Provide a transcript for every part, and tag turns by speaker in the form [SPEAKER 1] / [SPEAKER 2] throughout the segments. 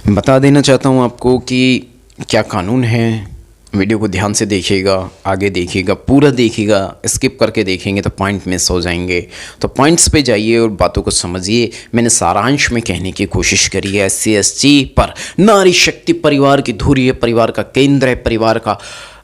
[SPEAKER 1] बता देना चाहता हूँ आपको कि क्या कानून है। वीडियो को ध्यान से देखिएगा, आगे देखिएगा, पूरा देखिएगा। स्किप करके देखेंगे तो पॉइंट मिस हो जाएंगे। तो पॉइंट्स पे जाइए और बातों को समझिए। मैंने सारांश में कहने की कोशिश करी है SC/ST पर नारी शक्ति परिवार की धुरी है, परिवार का केंद्र है, परिवार का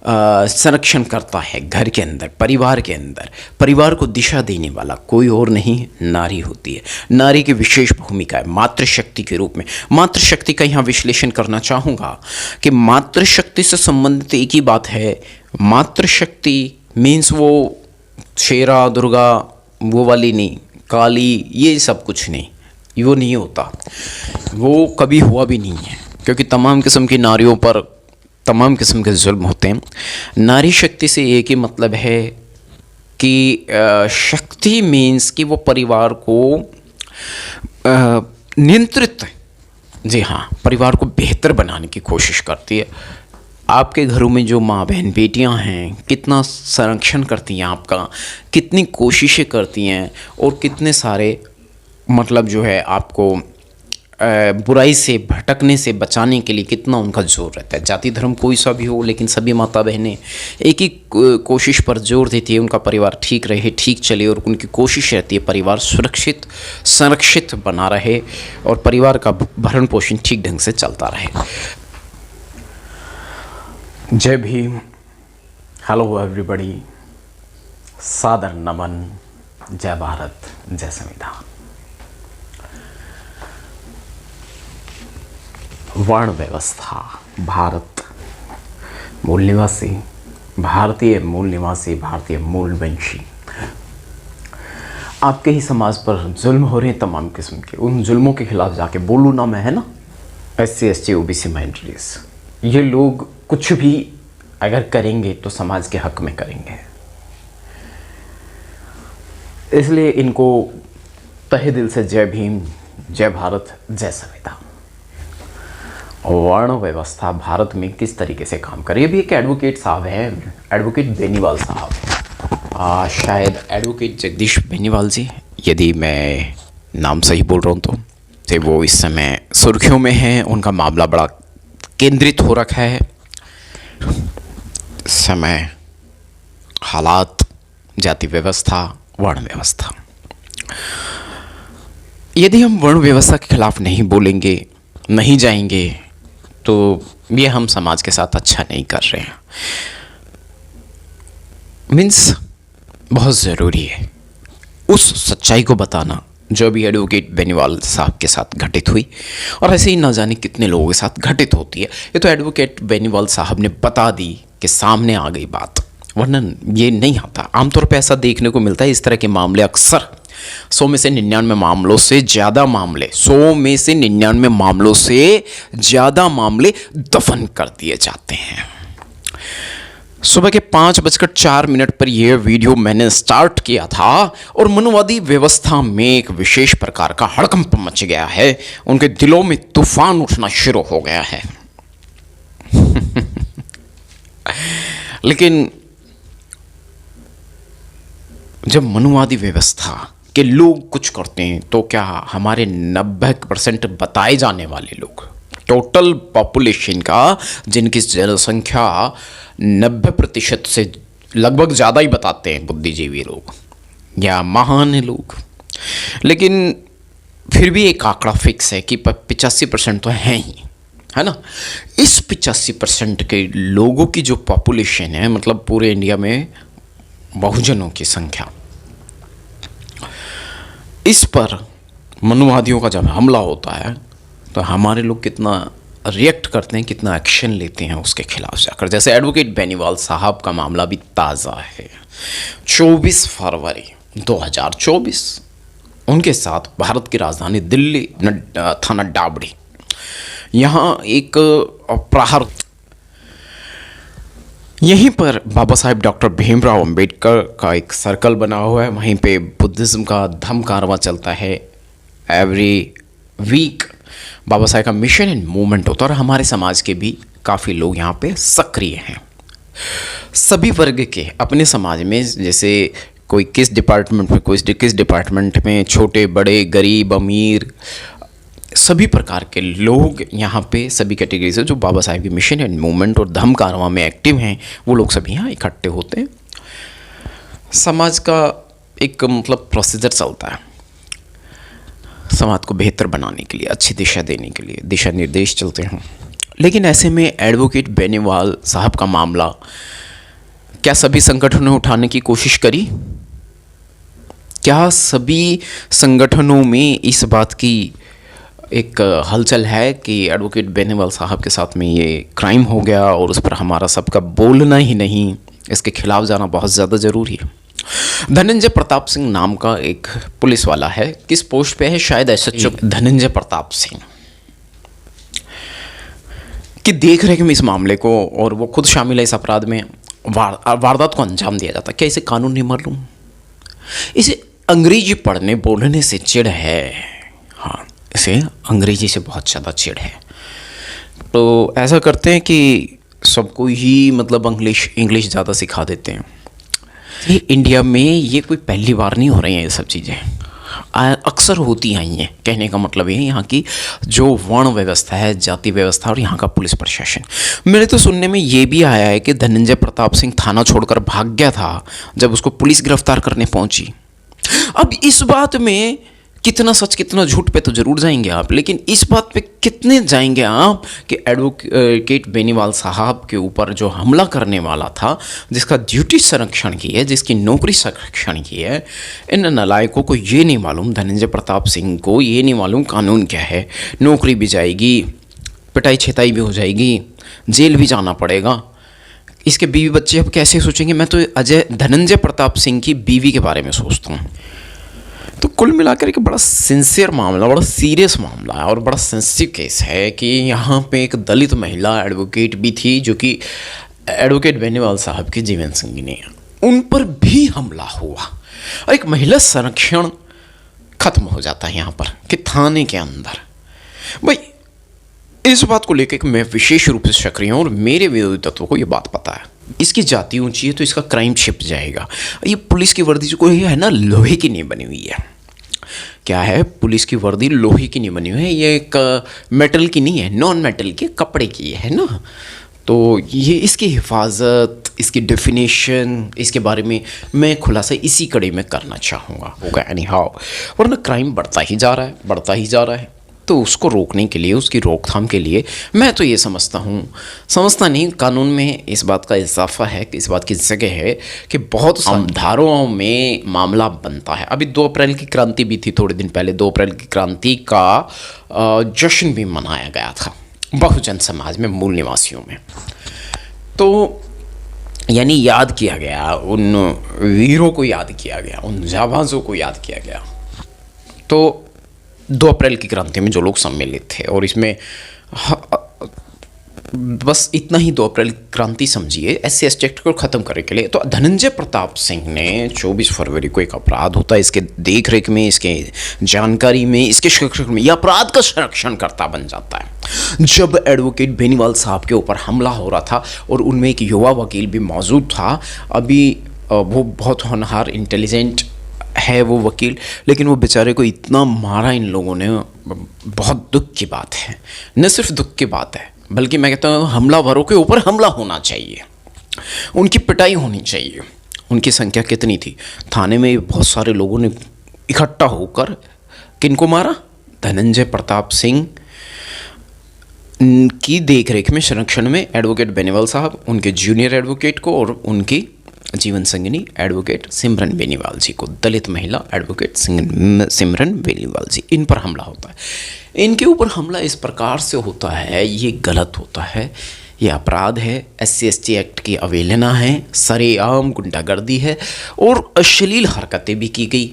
[SPEAKER 1] संरक्षण करता है। घर के अंदर, परिवार के अंदर परिवार को दिशा देने वाला कोई और नहीं, नारी होती है। नारी की विशेष भूमिका है मातृशक्ति के रूप में। मातृशक्ति का यहाँ विश्लेषण करना चाहूँगा कि मातृशक्ति से संबंधित एक ही बात है। मातृशक्ति मीन्स वो शेरा दुर्गा वो वाली नहीं, काली, ये सब कुछ नहीं, वो नहीं होता, वो कभी हुआ भी नहीं है। क्योंकि तमाम किस्म की नारियों पर तमाम किस्म के जुल्म होते हैं। नारी शक्ति से एक ही मतलब है कि शक्ति मीन्स कि वो परिवार को नियंत्रित, जी हाँ, परिवार को बेहतर बनाने की कोशिश करती है। आपके घरों में जो माँ बहन बेटियां हैं कितना संरक्षण करती हैं आपका, कितनी कोशिशें करती हैं और कितने सारे मतलब जो है आपको बुराई से भटकने से बचाने के लिए कितना उनका जोर रहता है। जाति धर्म कोई सा भी हो, लेकिन सभी माता बहनें एक ही कोशिश पर जोर देती है, उनका परिवार ठीक रहे, ठीक चले, और उनकी कोशिश रहती है परिवार सुरक्षित संरक्षित बना रहे और परिवार का भरण पोषण ठीक ढंग से चलता रहे। जय भीम, हेलो एवरीबॉडी, सादर नमन, जय भारत, जय संविधान। वर्ण व्यवस्था, भारत मूल निवासी, भारतीय मूल निवासी, भारतीय मूलवंशी, आपके ही समाज पर जुल्म हो रहे हैं तमाम किस्म के। उन जुल्मों के खिलाफ जाके बोलूँ ना मैं, है ना। SC/ST OBC माइनॉरिटीज, ये लोग कुछ भी अगर करेंगे तो समाज के हक में करेंगे, इसलिए इनको तहे दिल से जय भीम, जय भारत, जय संविधान। वर्ण व्यवस्था भारत में किस तरीके से काम करे, ये भी एक एडवोकेट साहब हैं, एडवोकेट बेनीवाल साहब, शायद एडवोकेट जगदीश बेनीवाल जी, यदि मैं नाम सही बोल रहा हूँ तो वो इस समय सुर्खियों में हैं। उनका मामला बड़ा केंद्रित हो रखा है। समय, हालात, जाति व्यवस्था, वर्ण व्यवस्था। यदि हम वर्ण व्यवस्था के खिलाफ नहीं बोलेंगे, नहीं जाएंगे, तो ये हम समाज के साथ अच्छा नहीं कर रहे हैं। मीन्स बहुत ज़रूरी है उस सच्चाई को बताना जो भी एडवोकेट बेनीवाल साहब के साथ घटित हुई, और ऐसे ही ना जाने कितने लोगों के साथ घटित होती है। ये तो एडवोकेट बेनीवाल साहब ने बता दी कि सामने आ गई बात, वरना ये नहीं आता। आमतौर पे ऐसा देखने को मिलता है। इस तरह के मामले अक्सर 100 में से 99 मामलों से ज़्यादा मामले, 100 में से 99 मामलों से ज़्यादा मामले दफन कर दिए जाते हैं। सुबह के 5:04 पर यह वीडियो मैंने स्टार्ट किया था और मनुवादी व्यवस्था में एक विशेष प्रकार का हड़कंप मच गया है। उनके दिलों में तूफान उठना शुरू हो गया है। लेकिन जब मनुवादी व्यवस्था के लोग कुछ करते हैं तो क्या हमारे 90% बताए जाने वाले लोग, टोटल पॉपुलेशन का जिनकी जनसंख्या 90% से लगभग ज़्यादा ही बताते हैं बुद्धिजीवी लोग या महान लोग, लेकिन फिर भी एक आंकड़ा फिक्स है कि 85% तो हैं ही, है ना। इस 85% के लोगों की जो पॉपुलेशन है, मतलब पूरे इंडिया में बहुजनों की संख्या, इस पर मनुवादियों का जब हमला होता है तो हमारे लोग कितना रिएक्ट करते हैं, कितना एक्शन लेते हैं उसके खिलाफ जाकर। जैसे एडवोकेट बेनीवाल साहब का मामला भी ताज़ा है। 24 फरवरी 2024 उनके साथ भारत की राजधानी दिल्ली थाना डाबड़ी, यहाँ एक प्रहार, यहीं पर बाबा साहेब डॉक्टर भीमराव अंबेडकर का एक सर्कल बना हुआ है। वहीं पे बुद्धिज़्म का धम कारवां चलता है। एवरी वीक बाबा साहेब का मिशन एंड मूवमेंट होता है और हमारे समाज के भी काफ़ी लोग यहाँ पे सक्रिय हैं। सभी वर्ग के अपने समाज में, जैसे कोई किस डिपार्टमेंट में, कोई किस डिपार्टमेंट में, छोटे बड़े, गरीब अमीर, सभी प्रकार के लोग यहाँ पे, सभी कैटेगरी से जो बाबा साहेब की मिशन एंड मूवमेंट और धम्म कारवां में एक्टिव हैं, वो लोग सभी यहाँ इकट्ठे होते हैं। समाज का एक मतलब प्रोसीजर चलता है, समाज को बेहतर बनाने के लिए, अच्छी दिशा देने के लिए दिशा निर्देश चलते हैं। लेकिन ऐसे में एडवोकेट बेनीवाल साहब का मामला क्या सभी संगठनों ने उठाने की कोशिश करी? क्या सभी संगठनों में इस बात की एक हलचल है कि एडवोकेट बेनीवाल साहब के साथ में ये क्राइम हो गया और उस पर हमारा सबका बोलना ही नहीं, इसके खिलाफ जाना बहुत ज़्यादा ज़रूरी है? धनंजय प्रताप सिंह नाम का एक पुलिस वाला है, किस पोस्ट पे है? शायद एसएचओ धनंजय प्रताप सिंह की देख रेख में इस मामले को, और वो खुद शामिल है इस अपराध में, वारदात को अंजाम दिया जाता। क्या इसे कानून नहीं मालूम? इसे अंग्रेजी पढ़ने बोलने से चिढ़ है। हाँ, इसे अंग्रेजी से बहुत ज़्यादा चिढ़ है। तो ऐसा करते हैं कि सबको ही मतलब इंग्लिश ज़्यादा सिखा देते हैं। ये इंडिया में ये कोई पहली बार नहीं हो रही हैं, ये सब चीज़ें अक्सर होती आई हैं। कहने का मतलब ये है यहाँ की जो वर्ण व्यवस्था है, जाति व्यवस्था और यहाँ का पुलिस प्रशासन। मेरे तो सुनने में ये भी आया है कि धनंजय प्रताप सिंह थाना छोड़कर भाग गया था जब उसको पुलिस गिरफ्तार करने पहुंची। अब इस बात में कितना सच कितना झूठ पे तो जरूर जाएंगे आप, लेकिन इस बात पे कितने जाएंगे आप कि एडवोकेट बेनीवाल साहब के ऊपर जो हमला करने वाला था, जिसका ड्यूटी संरक्षण की है, जिसकी नौकरी संरक्षण की है, इन नालायकों को ये नहीं मालूम, धनंजय प्रताप सिंह को ये नहीं मालूम कानून क्या है। नौकरी भी जाएगी, पिटाई छिताई भी हो जाएगी, जेल भी जाना पड़ेगा। इसके बीवी बच्चे अब कैसे सोचेंगे? मैं तो धनंजय प्रताप सिंह की बीवी के बारे में सोचता हूँ। तो कुल मिलाकर एक बड़ा सिंसियर मामला, बड़ा सीरियस मामला है और बड़ा सेंसिटिव केस है कि यहाँ पे एक दलित महिला एडवोकेट भी थी जो कि एडवोकेट बेनीवाल साहब की जीवन संगिनी है, उन पर भी हमला हुआ और एक महिला संरक्षण खत्म हो जाता है यहाँ पर कि थाने के अंदर। भाई इस बात को लेकर मैं विशेष रूप से सक्रिय हूँ और मेरे विरोधी तत्वों को ये बात पता है। इसकी जाति ऊंची है तो इसका क्राइम छिप जाएगा। ये पुलिस की वर्दी जो कोई है ना, लोहे की नहीं बनी हुई है। क्या है, पुलिस की वर्दी लोहे की नहीं बनी हुई है, ये एक मेटल की नहीं है, नॉन मेटल के कपड़े की है ना। तो ये इसकी हिफाजत, इसकी डेफिनेशन, इसके बारे में मैं खुलासा इसी कड़ी में करना चाहूँगा। होगा एनी हाउ, वरना क्राइम बढ़ता ही जा रहा है, बढ़ता ही जा रहा है। तो उसको रोकने के लिए, उसकी रोकथाम के लिए मैं तो ये समझता नहीं, कानून में इस बात का इजाफा है कि इस बात की जगह है कि बहुत धाराओं में मामला बनता है। अभी 2 अप्रैल की क्रांति भी थी, थोड़े दिन पहले 2 अप्रैल की क्रांति का जश्न भी मनाया गया था बहुजन समाज में, मूल निवासियों में। तो यानी याद किया गया, उन वीरों को याद किया गया, उन जाबाजों को याद किया गया। तो 2 अप्रैल की क्रांति में जो लोग सम्मिलित थे, और इसमें बस इतना ही 2 अप्रैल क्रांति समझिए, SC ST एक्ट को ख़त्म करने के लिए। तो धनंजय प्रताप सिंह ने 24 फरवरी को एक अपराध होता है, इसके देख रेख में, इसके जानकारी में, इसके संरक्षण में, यह अपराध का संरक्षण करता बन जाता है। जब एडवोकेट बेनीवाल साहब के ऊपर हमला हो रहा था और उनमें एक युवा वकील भी मौजूद था। अभी वो बहुत होनहार, इंटेलिजेंट है वो वकील, लेकिन वो बेचारे को इतना मारा इन लोगों ने, बहुत दुख की बात है। न सिर्फ दुख की बात है, बल्कि मैं कहता हूँ हमलावरों के ऊपर हमला होना चाहिए, उनकी पिटाई होनी चाहिए। उनकी संख्या कितनी थी? थाने में बहुत सारे लोगों ने इकट्ठा होकर किनको मारा? धनंजय प्रताप सिंह की देखरेख में, संरक्षण में एडवोकेट बेनीवाल साहब, उनके जूनियर एडवोकेट को और उनकी जीवन संगिनी एडवोकेट सिमरन बेनीवाल जी को, दलित महिला एडवोकेट सिमरन बेनीवाल जी, इन पर हमला होता है। इनके ऊपर हमला इस प्रकार से होता है, ये गलत होता है, ये अपराध है, SC ST एक्ट की अवहेलना है, सरेआम गुंडागर्दी है और अश्लील हरकतें भी की गई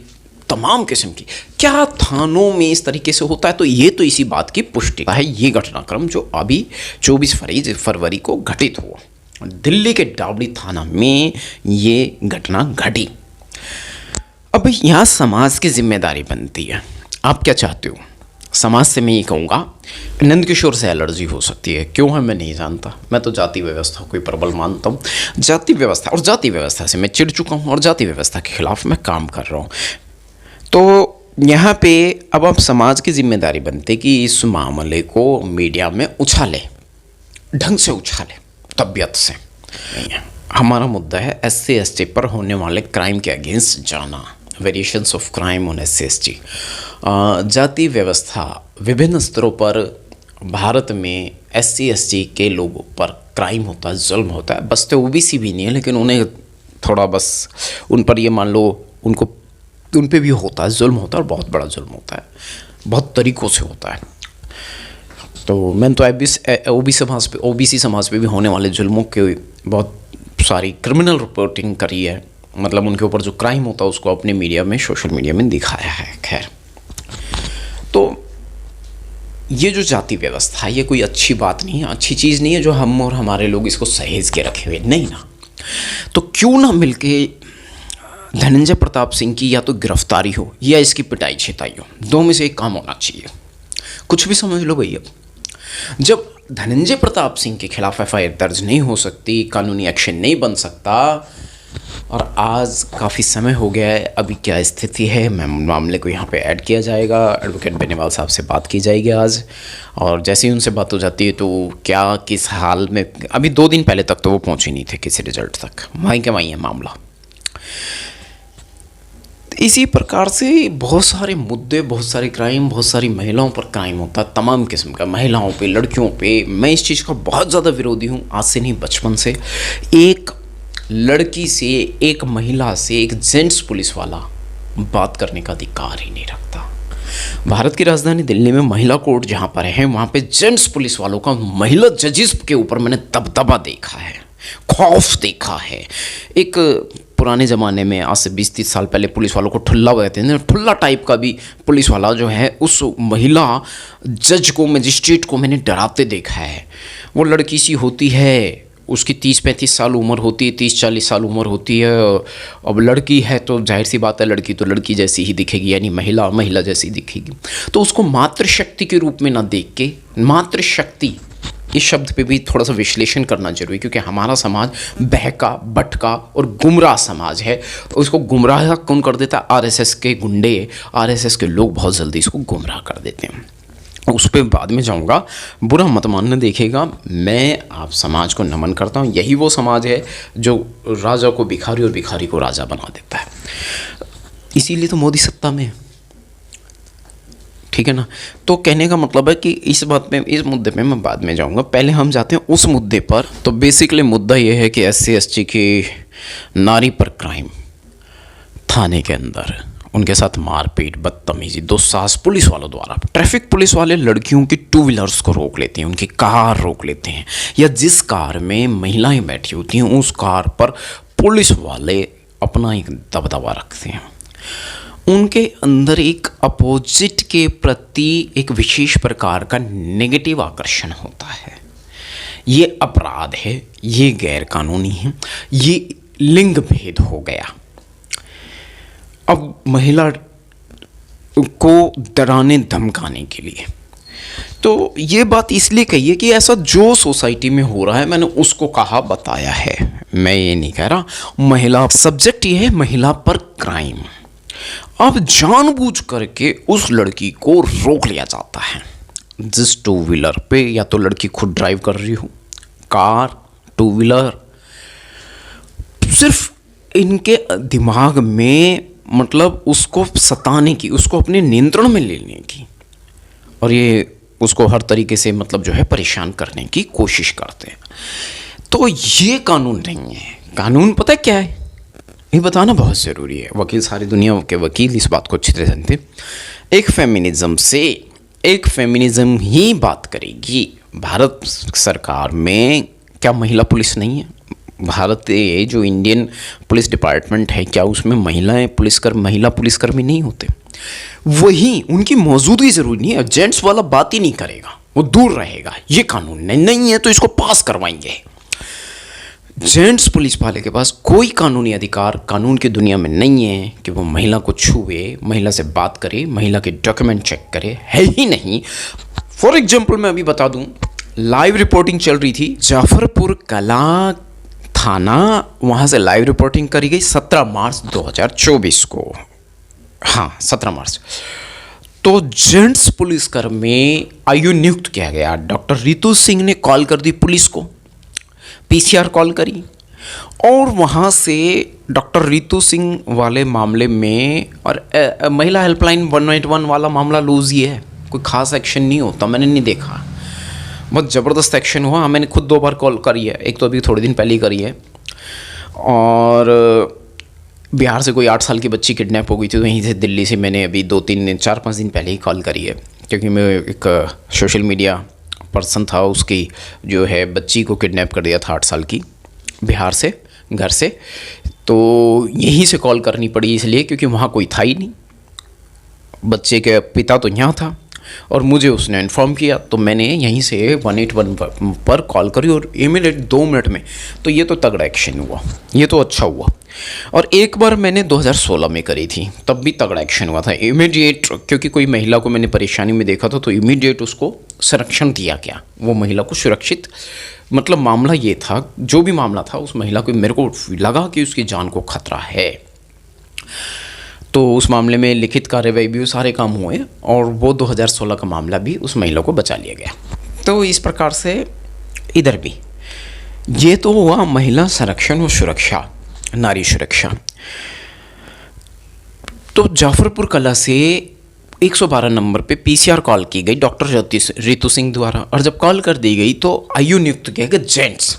[SPEAKER 1] तमाम किस्म की। क्या थानों में इस तरीके से होता है? तो ये तो इसी बात की पुष्टि है, ये घटनाक्रम जो अभी 24 फरवरी को घटित हुआ, दिल्ली के डावड़ी थाना में ये घटना घटी। अब यहाँ समाज की जिम्मेदारी बनती है। आप क्या चाहते हो? समाज से मैं ये कहूँगा, नंदकिशोर से एलर्जी हो सकती है, क्यों है मैं नहीं जानता। मैं तो जाति व्यवस्था को प्रबल मानता हूँ। जाति व्यवस्था से मैं चिढ़ चुका हूँ और जाति व्यवस्था के खिलाफ मैं काम कर रहा हूँ। तो यहाँ पे अब समाज की जिम्मेदारी बनती है कि इस मामले को मीडिया में उछाले, ढंग से उछाले, तबीयत से। हमारा मुद्दा है SC/ST पर होने वाले क्राइम के अगेंस्ट जाना, variations of crime on SC/ST। जाति व्यवस्था विभिन्न स्तरों पर भारत में SC/ST के लोगों पर क्राइम होता है, जुल्म होता है। बस तो OBC भी नहीं है, लेकिन उन्हें थोड़ा बस उन पर ये मान लो उन पे भी होता है, जुल्म होता है, और बहुत बड़ा जुल्म होता है, बहुत तरीक़ों से होता है। तो मैंने तो OBC समाज पे भी होने वाले जुल्मों के बहुत सारी क्रिमिनल रिपोर्टिंग करी है, मतलब उनके ऊपर जो क्राइम होता है उसको अपने मीडिया में, सोशल मीडिया में दिखाया है। खैर, तो ये जो जाति व्यवस्था है ये कोई अच्छी बात नहीं है, अच्छी चीज़ नहीं है जो हम और हमारे लोग इसको सहेज के रखे हुए, नहीं ना। तो क्यों ना मिलके धनंजय प्रताप सिंह की या तो गिरफ्तारी हो या इसकी पिटाई छिटाई हो, दो में से एक काम होना चाहिए। कुछ भी समझ लो भैया, जब धनंजय प्रताप सिंह के खिलाफ FIR दर्ज नहीं हो सकती, कानूनी एक्शन नहीं बन सकता, और आज काफ़ी समय हो गया है, अभी क्या स्थिति है मामले को यहाँ पे ऐड किया जाएगा। एडवोकेट बेनीवाल साहब से बात की जाएगी आज, और जैसे ही उनसे बात हो जाती है तो क्या किस हाल में, अभी 2 दिन पहले तक तो वो पहुँचे नहीं थे किसी रिजल्ट तक, वहीं के वहीं है मामला। इसी प्रकार से बहुत सारे मुद्दे, बहुत सारे क्राइम, बहुत सारी महिलाओं पर क्राइम होता है, तमाम किस्म का, महिलाओं पे, लड़कियों पे। मैं इस चीज़ का बहुत ज़्यादा विरोधी हूँ, आज से नहीं बचपन से। एक लड़की से, एक महिला से एक जेंट्स पुलिस वाला बात करने का अधिकार ही नहीं रखता। भारत की राजधानी दिल्ली में महिला कोर्ट जहाँ पर है, वहाँ पे जेंट्स पुलिस वालों का महिला जजेस के ऊपर मैंने दबदबा देखा है, खौफ देखा है। एक पुराने ज़माने में, आज से 20-30 साल पहले, पुलिस वालों को ठुल्ला कहते थे, ठुल्ला टाइप का भी पुलिस वाला जो है उस महिला जज को, मजिस्ट्रेट को मैंने डराते देखा है। वो लड़की सी होती है, उसकी 30-35 साल उम्र होती है, 30-40 साल उम्र होती है। अब लड़की है तो जाहिर सी बात है, लड़की तो लड़की जैसी ही दिखेगी, यानी महिला जैसी दिखेगी। तो उसको मातृशक्ति के रूप में ना देख के, मातृशक्ति इस शब्द पे भी थोड़ा सा विश्लेषण करना जरूरी, क्योंकि हमारा समाज बहका, भटका और गुमराह समाज है। उसको गुमराह कौन कर देता है? RSS के गुंडे, RSS के लोग बहुत जल्दी इसको गुमराह कर देते हैं। उस पर बाद में जाऊंगा, बुरा मत मानना। देखिएगा, मैं आप समाज को नमन करता हूँ। यही वो समाज है जो राजा को भिखारी और भिखारी को राजा बना देता है। इसीलिए तो मोदी सत्ता में है, ठीक है ना। तो कहने का मतलब है कि इस मुद्दे पे मैं बाद में जाऊंगा, पहले हम जाते हैं उस मुद्दे पर। तो बेसिकली मुद्दा ये है कि SC/ST की नारी पर क्राइम, थाने के अंदर उनके साथ मारपीट, बदतमीजी, दुस्साहस पुलिस वालों द्वारा। ट्रैफिक पुलिस वाले लड़कियों की 2 व्हीलर्स को रोक लेते हैं, उनकी कार रोक लेते हैं, या जिस कार में महिलाएं बैठी होती हैं उस कार पर पुलिस वाले अपना एक दबदबा रखते हैं। उनके अंदर एक अपोजिट के प्रति एक विशेष प्रकार का नेगेटिव आकर्षण होता है। ये अपराध है, ये गैर कानूनी है, ये लिंग भेद हो गया। अब महिला को डराने धमकाने के लिए, तो ये बात इसलिए कही है कि ऐसा जो सोसाइटी में हो रहा है, मैंने उसको कहा, बताया है, मैं ये नहीं कह रहा। महिला सब्जेक्ट ये है, महिला पर क्राइम। अब जानबूझ करके उस लड़की को रोक लिया जाता है, जिस 2 व्हीलर पे, या तो लड़की खुद ड्राइव कर रही हो, कार, 2 व्हीलर, सिर्फ इनके दिमाग में मतलब उसको सताने की, उसको अपने नियंत्रण में लेने की, और ये उसको हर तरीके से मतलब जो है परेशान करने की कोशिश करते हैं। तो ये कानून नहीं है। कानून पता है क्या है, ये बताना बहुत ज़रूरी है। वकील, सारी दुनिया के वकील इस बात को अच्छी तरह जानते हैं। एक फेमिनिज्म ही बात करेगी। भारत सरकार में क्या महिला पुलिस नहीं है? भारत ये जो इंडियन पुलिस डिपार्टमेंट है, क्या उसमें महिला पुलिसकर्मी नहीं होते? वही उनकी मौजूदगी ज़रूरी नहीं है। जेंट्स वाला बात ही नहीं करेगा, वो दूर रहेगा। ये कानून नहीं है तो इसको पास करवाएंगे। जेंट्स पुलिस वाले के पास कोई कानूनी अधिकार कानून की दुनिया में नहीं है कि वो महिला को छुए, महिला से बात करे, महिला के डॉक्यूमेंट चेक करे, है ही नहीं। फॉर एग्जाम्पल मैं अभी बता दूं, लाइव रिपोर्टिंग चल रही थी जाफरपुर कला थाना, वहाँ से लाइव रिपोर्टिंग करी गई 17 मार्च 2024 को। हाँ 17 मार्च। तो जेंट्स पुलिसकर्मी आयु नियुक्त किया गया। डॉक्टर रितु सिंह ने कॉल कर दी पुलिस को, पीसीआर कॉल करी, और वहाँ से डॉक्टर रितु सिंह वाले मामले में, और महिला हेल्पलाइन 181 वाला मामला लूज ही है, कोई खास एक्शन नहीं होता, मैंने नहीं देखा। बहुत ज़बरदस्त एक्शन हुआ। मैंने खुद 2 बार कॉल करी है, एक तो अभी थोड़े दिन पहले ही करी है। और बिहार से कोई 8 साल की बच्ची किडनैप हो गई थी, तो वहीं से दिल्ली से मैंने अभी 4-5 दिन पहले ही कॉल करी है, क्योंकि मैं एक सोशल मीडिया पर्सन था, उसकी जो है बच्ची को किडनैप कर दिया था 8 साल की, बिहार से, घर से। तो यहीं से कॉल करनी पड़ी इसलिए क्योंकि वहाँ कोई था ही नहीं, बच्चे के पिता तो यहाँ था और मुझे उसने इन्फॉर्म किया, तो मैंने यहीं से 181 पर कॉल करी और इमीडिएट 2 मिनट में। तो ये तो तगड़ा एक्शन हुआ, ये तो अच्छा हुआ। और एक बार मैंने 2016 में करी थी, तब भी तगड़ा एक्शन हुआ था इमीडिएट, क्योंकि कोई महिला को मैंने परेशानी में देखा था, तो इमीडिएट उसको संरक्षण दिया गया, वो महिला को सुरक्षित। मतलब मामला ये था, जो भी मामला था, उस महिला को, मेरे को लगा कि उसकी जान को खतरा है, तो उस मामले में लिखित कार्रवाई भी, सारे काम हुए, और वो 2016 का मामला भी उस महिला को बचा लिया गया। तो इस प्रकार से इधर भी ये तो हुआ महिला संरक्षण और सुरक्षा, नारी सुरक्षा। तो जाफरपुर कला से 112 नंबर पे पीसीआर कॉल की गई डॉक्टर रितु सिंह द्वारा, और जब कॉल कर दी गई तो आयु नियुक्त किया गया जेंट्स।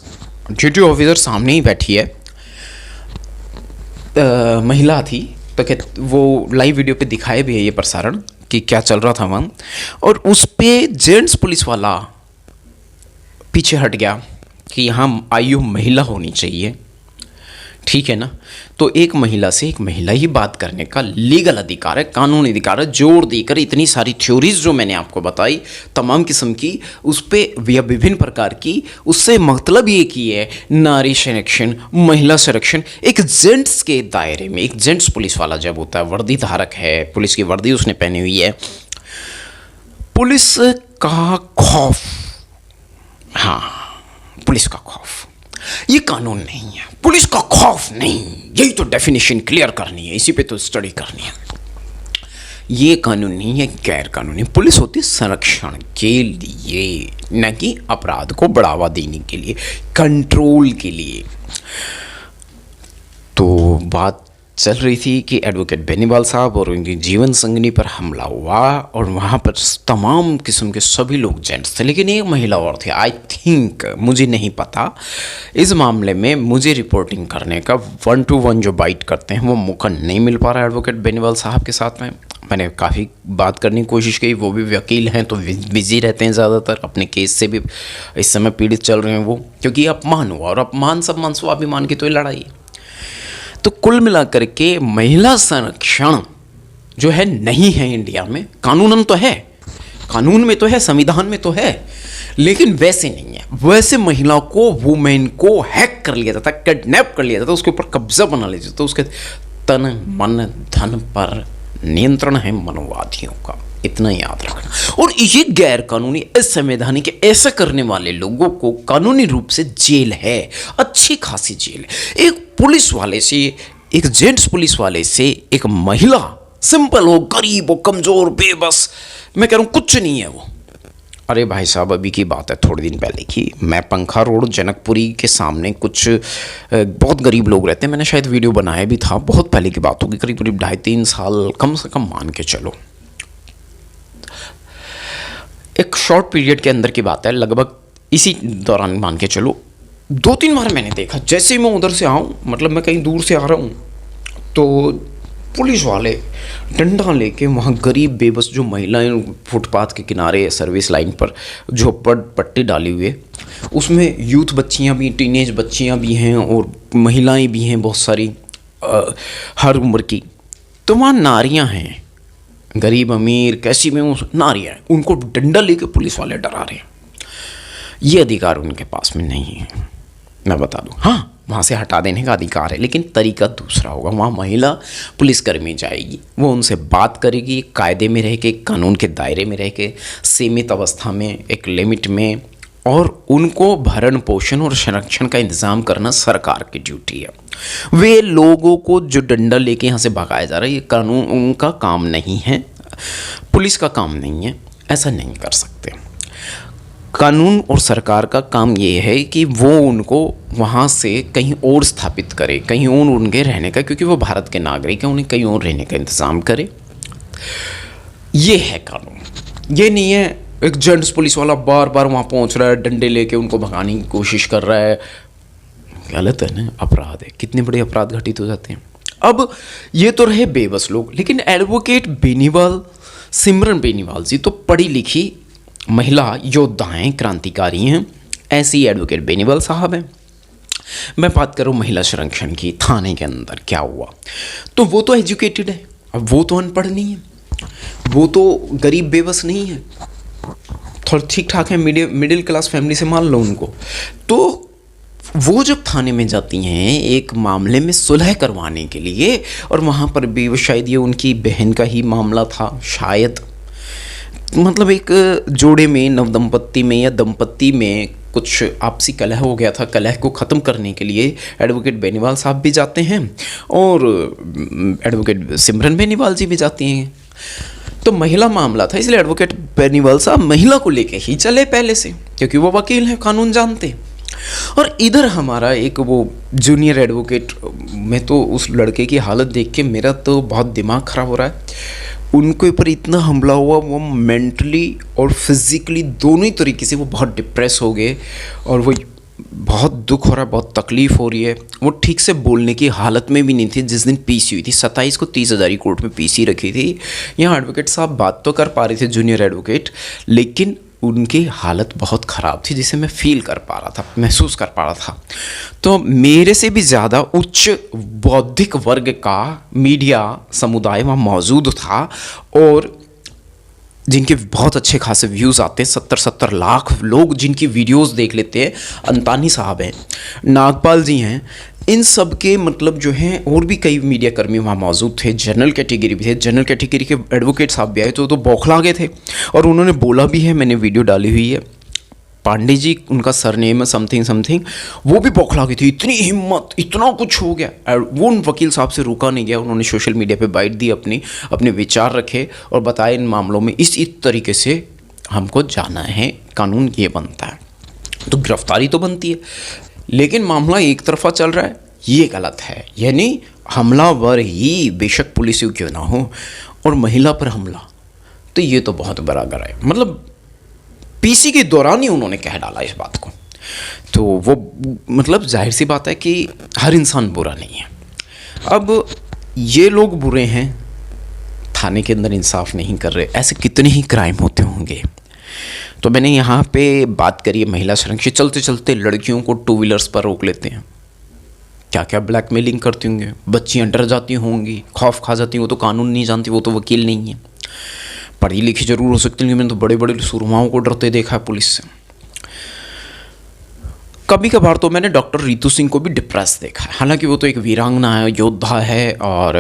[SPEAKER 1] ड्यूटी ऑफिसर सामने ही बैठी है, महिला थी, तो वो लाइव वीडियो पे दिखाए भी है ये प्रसारण कि क्या चल रहा था वहाँ, और उस पे जेंट्स पुलिस वाला पीछे हट गया कि यहाँ आयु महिला होनी चाहिए, ठीक है ना। तो एक महिला से एक महिला ही बात करने का लीगल अधिकार है, कानूनी अधिकार है। जोर देकर इतनी सारी थ्योरीज जो मैंने आपको बताई, तमाम किस्म की, उस पर या विभिन्न प्रकार की, उससे मतलब ये कि है नारी संरक्षण, महिला संरक्षण एक जेंट्स के दायरे में। एक जेंट्स पुलिस वाला जब होता है, वर्दी धारक है, पुलिस की वर्दी उसने पहनी हुई है, पुलिस का खौफ, हाँ पुलिस का खौफ, ये कानून नहीं है, पुलिस का खौफ नहीं, यही तो डेफिनेशन क्लियर करनी है, इसी पे तो स्टडी करनी है। ये कानून नहीं है, गैर कानूनी। पुलिस होती है संरक्षण के लिए, न कि अपराध को बढ़ावा देने के लिए, कंट्रोल के लिए। तो बात चल रही थी कि एडवोकेट बेनीवाल साहब और उनकी जीवन संगिनी पर हमला हुआ, और वहाँ पर तमाम किस्म के सभी लोग जेंट्स थे, लेकिन एक महिला और थी, आई थिंक, मुझे नहीं पता। इस मामले में मुझे रिपोर्टिंग करने का 1 to 1 जो बाइट करते हैं वो मौका नहीं मिल पा रहा है एडवोकेट बेनीवाल साहब के साथ में। मैंने काफ़ी बात करने की कोशिश की, वो भी वकील हैं तो बिजी रहते हैं ज़्यादातर, अपने केस से भी इस समय पीड़ित चल रहे हैं वो, क्योंकि अपमान हुआ, और अपमान सम्मान स्वाभिमान की तो लड़ाई। तो कुल मिलाकर के महिला संरक्षण जो है नहीं है इंडिया में, कानूनन तो है, कानून में तो है, संविधान में तो है, लेकिन वैसे नहीं है। वैसे महिला को, वुमेन को हैक कर लिया जाता, किडनैप कर लिया जाता, उसके ऊपर कब्जा बना लिया जाता, उसके तन मन धन पर नियंत्रण है मनोवादियों का, इतना याद रखना। और ये गैर कानूनी, असंवैधानिक ऐसा करने वाले लोगों को कानूनी रूप से जेल है, अच्छी खासी जेल है। एक पुलिस वाले से, एक जेंट्स पुलिस वाले से एक महिला, सिंपल हो, गरीब हो, कमजोर, बेबस, मैं कह रहा हूँ कुछ नहीं है वो। अरे भाई साहब, अभी की बात है थोड़े दिन पहले की, मैं पंखा रोड जनकपुरी के सामने कुछ बहुत गरीब लोग रहते हैं, मैंने शायद वीडियो बनाया भी था, बहुत पहले की बात होगी, करीब करीब 2.5-3 साल कम से कम मान के चलो। एक शॉर्ट पीरियड के अंदर की बात है, लगभग इसी दौरान मान के चलो, 2-3 बार मैंने देखा, जैसे ही मैं उधर से आऊँ, मतलब मैं कहीं दूर से आ रहा हूँ, तो पुलिस वाले डंडा लेके वहाँ गरीब बेबस जो महिलाएं फुटपाथ के किनारे सर्विस लाइन पर झोपड़ पट्टी डाली हुई है, उसमें यूथ बच्चियाँ भी, टीनेज बच्चियाँ भी हैं और महिलाएं भी हैं बहुत सारी, हर उम्र की। तो वहाँ नारियाँ हैं, गरीब अमीर कैसी में वो नारियाँ हैं, उनको डंडा लेके पुलिस वाले डरा रहे हैं। ये अधिकार उनके पास में नहीं है, मैं बता दूं। हाँ, वहाँ से हटा देने का अधिकार है, लेकिन तरीका दूसरा होगा। वहाँ महिला पुलिसकर्मी जाएगी, वो उनसे बात करेगी, कायदे में रह के, कानून के दायरे में रह के, सीमित अवस्था में, एक लिमिट में, और उनको भरण पोषण और संरक्षण का इंतज़ाम करना सरकार की ड्यूटी है। वे लोगों को जो डंडा लेके यहाँ से भगाया जा रहा है, ये कानून उनका काम नहीं है, पुलिस का काम नहीं है, ऐसा नहीं कर सकते। कानून और सरकार का काम ये है कि वो उनको वहाँ से कहीं और स्थापित करे, कहीं और उनके रहने का, क्योंकि वो भारत के नागरिक हैं, उन्हें कहीं और रहने का इंतज़ाम करे। ये है कानून। ये नहीं है एक जेंट्स पुलिस वाला बार बार वहाँ पहुँच रहा है, डंडे लेके उनको भगाने की कोशिश कर रहा है। गलत है ना, अपराध है, कितने बड़े अपराध घटित हो जाते हैं। अब ये तो रहे बेबस लोग, लेकिन एडवोकेट बेनीवाल, सिमरन बेनीवाल जी तो पढ़ी लिखी महिला योद्धाएं, क्रांतिकारी हैं। ऐसे ही एडवोकेट बेनीवाल साहब हैं। मैं बात करूँ महिला संरक्षण की, थाने के अंदर क्या हुआ, तो वो तो एजुकेटेड है, अब वो तो अनपढ़ नहीं है, वो तो गरीब बेबस नहीं है, थोड़ा ठीक ठाक है, मिडिल क्लास फैमिली से मान लो उनको। तो वो जब थाने में जाती हैं एक मामले में सुलह करवाने के लिए, और वहाँ पर भी शायद ये उनकी बहन का ही मामला था शायद, मतलब एक जोड़े में, नवदंपत्ति में या दंपत्ति में कुछ आपसी कलह हो गया था। कलह को ख़त्म करने के लिए एडवोकेट बेनीवाल साहब भी जाते हैं और एडवोकेट सिमरन बेनीवाल जी भी जाती हैं। तो महिला मामला था, इसलिए एडवोकेट बेनीवाल साहब महिला को लेके ही चले पहले से, क्योंकि वो वकील हैं, कानून जानते। और इधर हमारा एक वो जूनियर एडवोकेट, मैं तो उस लड़के की हालत देख के मेरा तो बहुत दिमाग ख़राब हो रहा है। उनके ऊपर इतना हमला हुआ, वो मेंटली और फिज़िकली दोनों ही तरीके से वो बहुत डिप्रेस हो गए, और वो बहुत दुख हो रहा है, बहुत तकलीफ़ हो रही है। वो ठीक से बोलने की हालत में भी नहीं थी। जिस दिन पीसी हुई थी 27 को 30,000 कोर्ट में पीसी रखी थी, यहाँ एडवोकेट साहब बात तो कर पा रहे थे, जूनियर एडवोकेट, लेकिन उनकी हालत बहुत ख़राब थी, जिसे मैं फील कर पा रहा था, महसूस कर पा रहा था। तो मेरे से भी ज़्यादा उच्च बौद्धिक वर्ग का मीडिया समुदाय वहाँ मौजूद था, और जिनके बहुत अच्छे खासे व्यूज़ आते हैं, 70-70 लाख लोग जिनकी वीडियोस देख लेते हैं। अंतानी साहब हैं, नागपाल जी हैं, इन सब के मतलब जो हैं, और भी कई मीडिया कर्मी वहाँ मौजूद थे। जनरल कैटेगरी भी थे, जनरल कैटेगरी के एडवोकेट साहब भी आए तो बौखला गए थे, और उन्होंने बोला भी है, मैंने वीडियो डाली हुई है। पांडे जी उनका सरनेम है, समथिंग समथिंग, वो भी बौखला गई थी, इतनी हिम्मत, इतना कुछ हो गया। वो उन वकील साहब से रुका नहीं गया, उन्होंने सोशल मीडिया पे बाइट दी, अपने विचार रखे और बताए इन मामलों में इस तरीके से हमको जाना है, कानून ये बनता है। तो गिरफ्तारी तो बनती है, लेकिन मामला एक तरफा चल रहा है, ये गलत है। यानी हमलावर ही बेशक पुलिस क्यों ना हो, और महिला पर हमला, तो ये तो बहुत बड़ा गर है। मतलब पीसी के दौरान ही उन्होंने कह डाला इस बात को, तो वो मतलब जाहिर सी बात है कि हर इंसान बुरा नहीं है। अब ये लोग बुरे हैं, थाने के अंदर इंसाफ नहीं कर रहे, ऐसे कितने ही क्राइम होते होंगे। तो मैंने यहाँ पे बात करी है महिला संरक्षण। चलते चलते लड़कियों को 2 व्हीलर्स पर रोक लेते हैं, क्या क्या ब्लैकमेलिंग करती होंगी, बच्चियाँ डर जाती होंगी, खौफ खा जाती हैं। वो तो कानून नहीं जानती, वो तो वकील नहीं है, पढ़ी लिखी जरूर हो सकती है, मैंने तो बड़े बड़े सुरमाओं को डरते देखा है पुलिस से। कभी कभार तो मैंने डॉक्टर रितु सिंह को भी डिप्रेस देखा है, हालांकि वो तो एक वीरांगना है, योद्धा है, और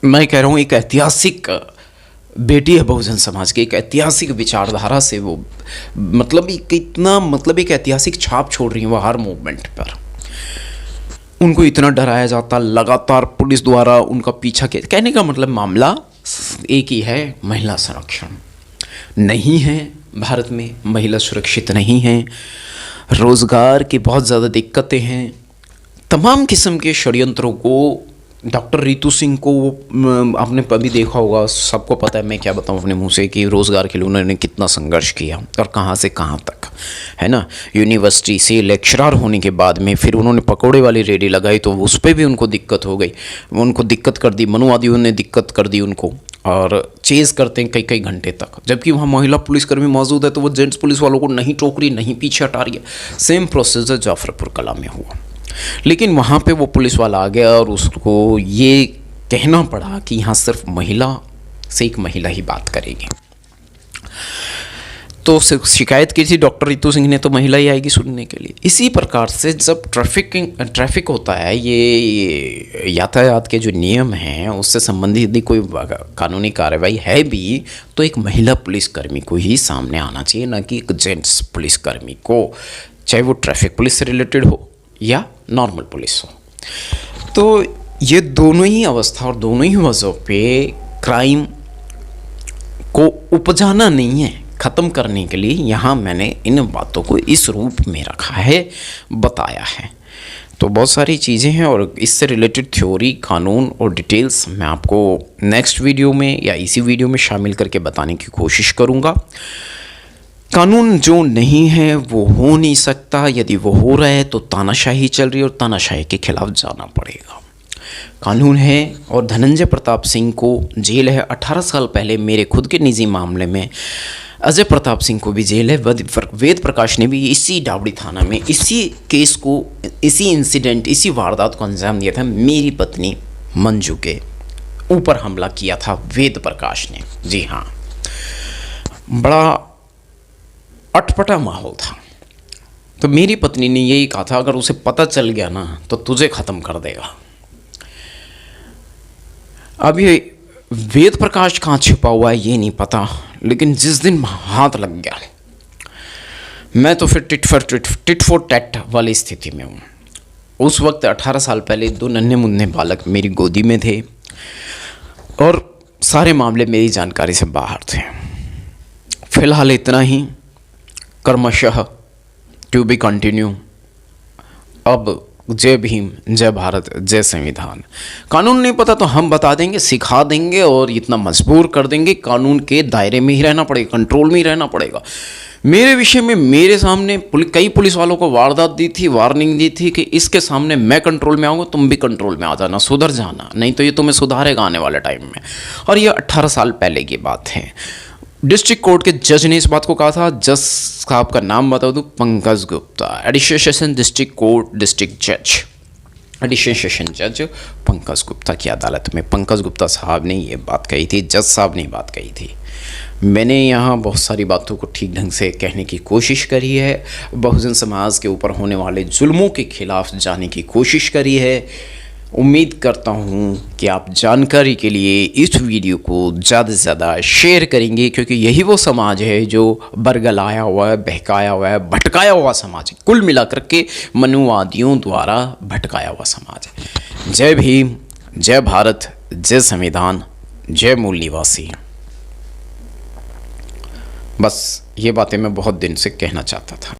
[SPEAKER 1] मैं कह रहा हूँ एक ऐतिहासिक बेटी है बहुजन समाज की, एक ऐतिहासिक विचारधारा से वो मतलब एक ऐतिहासिक छाप छोड़ रही है वो हर मूवमेंट पर। उनको इतना डराया जाता लगातार पुलिस द्वारा, उनका पीछा किया। कहने का मतलब मामला एक ही है, महिला संरक्षण नहीं है भारत में, महिला सुरक्षित नहीं है, रोज़गार की बहुत ज़्यादा दिक्कतें हैं, तमाम किस्म के षड्यंत्रों को डॉक्टर रितु सिंह को आपने कभी देखा होगा, सबको पता है, मैं क्या बताऊं अपने मुंह से कि रोज़गार के लिए उन्होंने कितना संघर्ष किया और कहां से कहां तक, है ना। यूनिवर्सिटी से लेक्चरर होने के बाद में फिर उन्होंने पकौड़े वाली रेडी लगाई, तो उस पर भी उनको दिक्कत हो गई, उनको दिक्कत कर दी, मनुवादियों ने दिक्कत कर दी उनको, और चेज़ करते हैं कई कई घंटे तक। जबकि वहाँ महिला पुलिसकर्मी मौजूद है तो वो जेंट्स पुलिस वालों को नहीं टोक रही, नहीं पीछे हटा रही है। सेम प्रोसेस जाफरपुर कला में हुआ, लेकिन वहाँ पे वो पुलिस वाला आ गया और उसको ये कहना पड़ा कि यहाँ सिर्फ महिला से एक महिला ही बात करेगी। तो शिकायत की थी डॉक्टर रितु सिंह ने, तो महिला ही आएगी सुनने के लिए। इसी प्रकार से जब ट्रैफिक होता है, ये यातायात के जो नियम हैं उससे संबंधित यदि कोई कानूनी कार्रवाई है भी, तो एक महिला पुलिसकर्मी को ही सामने आना चाहिए, ना कि एक जेंट्स पुलिसकर्मी को, चाहे वो ट्रैफिक पुलिस से रिलेटेड हो या नॉर्मल पुलिस हो। तो ये दोनों ही अवस्था और दोनों ही वजहों पे क्राइम को उपजाना नहीं है, ख़त्म करने के लिए यहाँ मैंने इन बातों को इस रूप में रखा है, बताया है। तो बहुत सारी चीज़ें हैं और इससे रिलेटेड थ्योरी, कानून और डिटेल्स मैं आपको नेक्स्ट वीडियो में या इसी वीडियो में शामिल करके बताने की कोशिश करूँगा। कानून जो नहीं है वो हो नहीं सकता, यदि वो हो रहा है तो तानाशाही चल रही है और तानाशाही के खिलाफ जाना पड़ेगा। कानून है और धनंजय प्रताप सिंह को जेल है। 18 साल पहले मेरे खुद के निजी मामले में अजय प्रताप सिंह को भी जेल है। वेद प्रकाश ने भी इसी डावड़ी थाना में इसी केस को, इसी इंसिडेंट, इसी वारदात को अंजाम दिया था। मेरी पत्नी मंजू के ऊपर हमला किया था वेद प्रकाश ने। जी हाँ, बड़ा अटपटा माहौल था। तो मेरी पत्नी ने यही कहा था, अगर उसे पता चल गया ना तो तुझे ख़त्म कर देगा। अब ये वेद प्रकाश कहाँ छिपा हुआ है ये नहीं पता, लेकिन जिस दिन हाथ लग गया, मैं तो फिर टिट फॉर टैट वाली स्थिति में हूँ। उस वक्त 18 साल पहले 2 नन्हे मुन्ने बालक मेरी गोदी में थे और सारे मामले मेरी जानकारी से बाहर थे। फिलहाल इतना ही, क्रमशः टू बी कंटिन्यू। अब जय भीम, जय भारत, जय संविधान। कानून नहीं पता तो हम बता देंगे, सिखा देंगे और इतना मजबूर कर देंगे। कानून के दायरे में ही रहना पड़ेगा, कंट्रोल में ही रहना पड़ेगा। मेरे विषय में मेरे सामने कई पुलिस वालों को वारदात दी थी, वार्निंग दी थी कि इसके सामने मैं कंट्रोल में आऊँगा, तुम भी कंट्रोल में आ जाना, सुधर जाना, नहीं तो ये तुम्हें सुधारेगा आने वाले टाइम में। और ये 18 साल पहले की बात है। डिस्ट्रिक्ट कोर्ट के जज ने इस बात को कहा था। जज साहब का नाम बता दूं, Pankaj Gupta, additional session district court district जज, एडिशनल सेशन जज पंकज गुप्ता की अदालत में पंकज गुप्ता साहब ने ये बात कही थी, जज साहब ने बात कही थी। मैंने यहाँ बहुत सारी बातों को ठीक ढंग से कहने की कोशिश करी है, बहुजन समाज के ऊपर होने वाले जुल्मों के खिलाफ जाने की कोशिश करी है। उम्मीद करता हूँ कि आप जानकारी के लिए इस वीडियो को ज़्यादा से ज़्यादा शेयर करेंगे, क्योंकि यही वो समाज है जो बरगलाया हुआ है, बहकाया हुआ है, भटकाया हुआ समाज है। कुल मिलाकर के मनुवादियों द्वारा भटकाया हुआ समाज है। जय भीम, जय भारत, जय संविधान, जय मूल निवासी। बस ये बातें मैं बहुत दिन से कहना चाहता था।